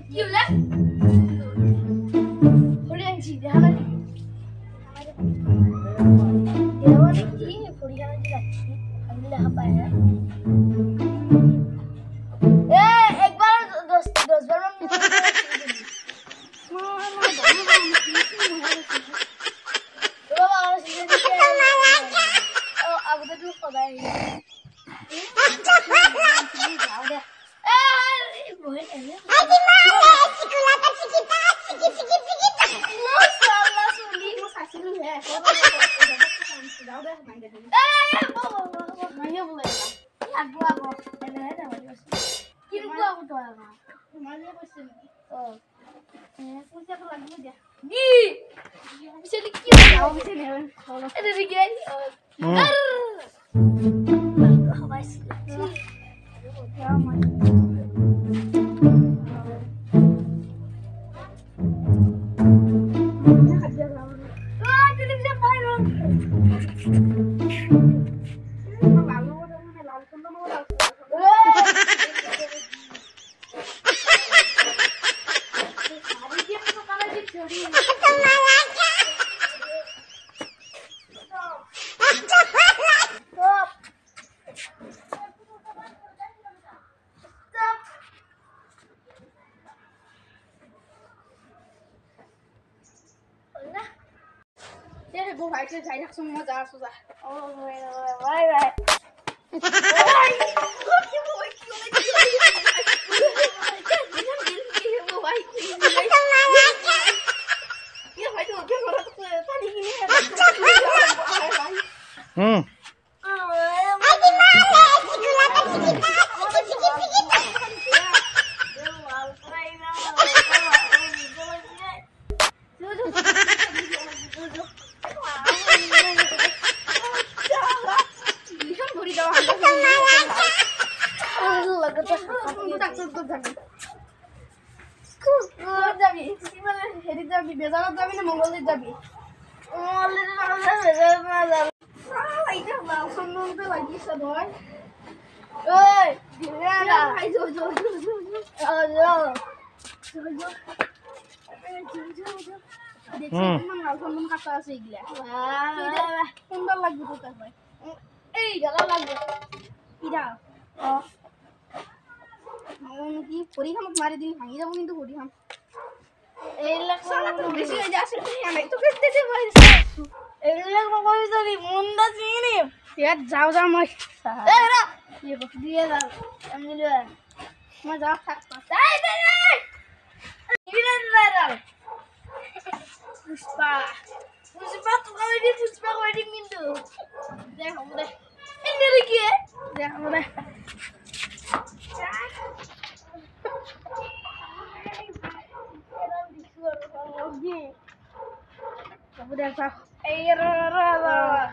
কি হলে ভৰি আনিছি দেখা নাই দেৱানে কি ভৰি আনি ৰাখি আমি দেখা পায় এ একবাৰ 10 বাৰ মান আগতে তো সদায় যাই থাকছো মই যা আছো যা বাই বাই বেজাৰত যাবি না মংগলদৈত যাবি লাগিছে নহয় কাটা আছে এইগিলা সুন্দর লাগবে তো তারপরে এই গেলা লাগবে ইরা কি পরীক্ষা মারি দিন ভাঙি যাবো কিন্তু পরীক্ষা এইলাক বেশি হয়ে যাচ্ছে আমি তো করতে দে ভাই এইলাক কই যাবি মুন্ডা চিনি ইয়াত যাও যাও মই এই রা কি দিয়ে দাও আমি লয় মই যাও থাক এই দে এই ইরেন দাও পুষ্পা পুষ্পা কই দি কিন্তু দেখো দে এনে কি দেখো দে Kamu dah tahu, air rara,